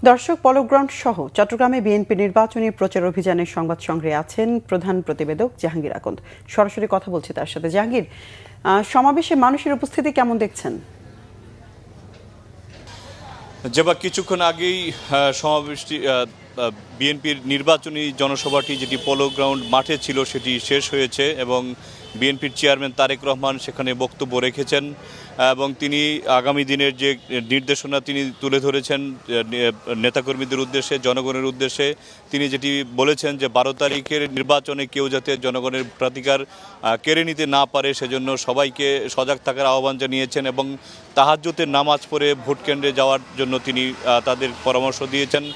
দর্শক, পলো গ্রাউন্ড সহ চট্টগ্রামে বিএনপি নির্বাচনী প্রচার অভিযানের সংবাদ সংগ্রহে আছেন প্রধান প্রতিবেদক জাহাঙ্গীর আকন্দ। সরাসরি কথা বলছি তার সাথে। জাহাঙ্গীর, সমাবেশে মানুষের উপস্থিতি কেমন দেখছেন? যেবা কিছুক্ষণ আগেই সমাবেশটি বিএনপির নির্বাচনী জনসভাটি যেটি পলো গ্রাউন্ড মাঠে ছিল সেটি শেষ হয়েছে এবং বিএনপির চেয়ারম্যান তারেক রহমান সেখানে বক্তব্য রেখেছেন এবং তিনি আগামী দিনের যে নির্দেশনা তিনি তুলে ধরেছেন নেতাকর্মীদের উদ্দেশ্যে, জনগণের উদ্দেশ্যে। তিনি যেটি বলেছেন যে 12 তারিখের নির্বাচনে কেউ যাতে জনগণের ভোটাধিকার কেড়ে নিতে না পারে সেজন্য সবাইকে সজাগ থাকার আহ্বান জানিয়েছেন এবং তাহাজ্জুদের নামাজ পড়ে ভোট কেন্দ্রে যাওয়ার জন্য তিনি তাদের পরামর্শ দিয়েছেন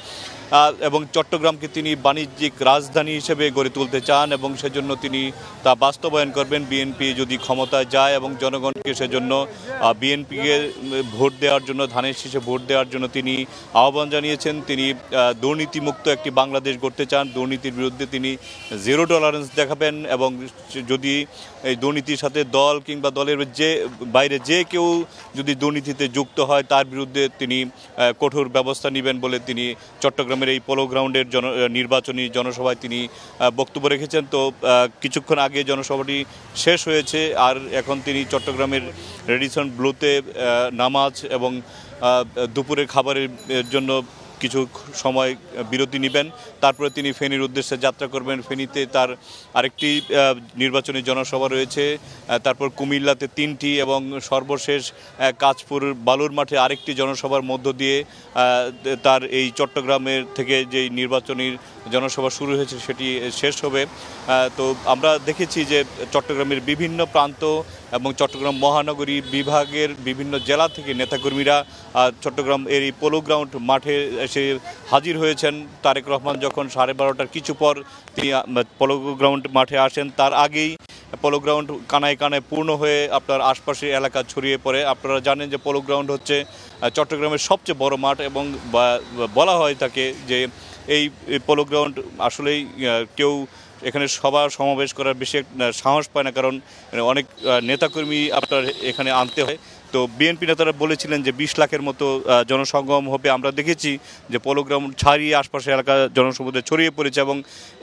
এবং চট্টগ্রামকে তিনি বাণিজ্যিক রাজধানী হিসেবে গড়ে তুলতে চান এবং সেজন্য তিনি তা বাস্তবায়ন করবেন বিএনপি যদি ক্ষমতায় যায় এবং জনগণকে সেজন্য বিএনপিকে ভোট দেওয়ার জন্য, ধানের শীষে ভোট দেওয়ার জন্য তিনি আহ্বান জানিয়েছেন। তিনি দুর্নীতিমুক্ত একটি বাংলাদেশ গড়তে চান, দুর্নীতির বিরুদ্ধে তিনি জিরো টলারেন্স দেখাবেন এবং যদি এই দুর্নীতির সাথে দল কিংবা দলের বাইরে যে কেউ যদি দুর্নীতিতে যুক্ত হয় তার বিরুদ্ধে তিনি কঠোর ব্যবস্থা নেবেন বলে তিনি চট্টগ্রামের এই পলো গ্রাউন্ডের নির্বাচনী জনসভায় তিনি বক্তব্য রেখেছেন। তো কিছুক্ষণ আগে জনসভাটি শেষ হয়েছে আর এখন তিনি চট্টগ্রামের রেডিসন ব্লুতে নামাজ এবং দুপুরের খাবারের জন্য কিছু সময় বিরতি নেবেন। তারপরে তিনি ফেনীর উদ্দেশ্যে যাত্রা করবেন। ফেনীতে তার আরেকটি নির্বাচনী জনসভা রয়েছে, তারপর কুমিল্লাতে 3টি এবং সর্বশেষ কাঁচপুর বালুর মাঠে আরেকটি জনসভার মধ্য দিয়ে তার এই চট্টগ্রামের থেকে যেই নির্বাচনী জনসভা শুরু হয়েছে সেটি শেষ হবে। তো আমরা দেখেছি যে চট্টগ্রামের বিভিন্ন প্রান্ত এবং চট্টগ্রাম মহানগরী বিভাগের বিভিন্ন জেলা থেকে নেতাকর্মীরা চট্টগ্রাম এর এই পলো গ্রাউন্ড মাঠে এসে হাজির হয়েছেন। তারেক রহমান যখন 12:30টার কিছু পর তিনি পলো গ্রাউন্ড মাঠে আসেন, তার আগেই পলো গ্রাউন্ড কানায় কানায় পূর্ণ হয়ে আপনার আশপাশের এলাকা ছড়িয়ে পড়ে। আপনারা জানেন যে পলো গ্রাউন্ড হচ্ছে চট্টগ্রামের সবচেয়ে বড় মাঠ এবং বলা হয় থাকে যে এই পলো গ্রাউন্ড আসলেই কেউ এখানে সমাবেশ করার বেশি সাহস পায় না, কারণ অনেক নেতাকর্মী আপনার এখানে আনতে হয়। তো বিএনপি নেতারা বলেছিলেন যে 20 লাখের মতো জনসমাগম হবে। আমরা দেখেছি যে পলো গ্রাউন্ড ছাড়িয়ে আশপাশের এলাকা জনসমুদ্রে ছড়িয়ে পড়েছে এবং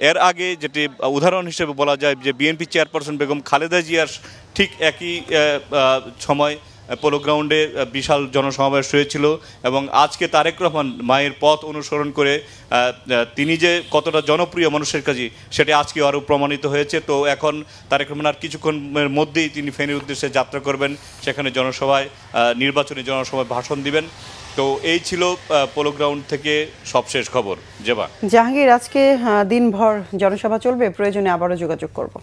এর আগে যেটি উদাহরণ হিসেবে বলা যায় যে বিএনপি চেয়ারপারসন বেগম খালেদা জিয়ার ঠিক একই সময় পলো গ্রাউন্ডে বিশাল জনসমাবেশ হয়েছিল এবং আজকে তারেক রহমান মায়ের পথ অনুসরণ করে তিনি যে কতটা জনপ্রিয় মানুষের কাছে সেটা আজকে আরও প্রমাণিত হয়েছে। তো এখন তারেক রহমান আর কিছুক্ষণের মধ্যেই তিনি ফেনীর উদ্দেশ্যে যাত্রা করবেন, সেখানে নির্বাচনী জনসভায় ভাষণ দিবেন। তো এই ছিল পলো গ্রাউন্ড থেকে সবশেষ খবর। জেবা। জাহাঙ্গীর, আজকে দিনভর জনসভা চলবে, প্রয়োজনে আবারও যোগাযোগ করব।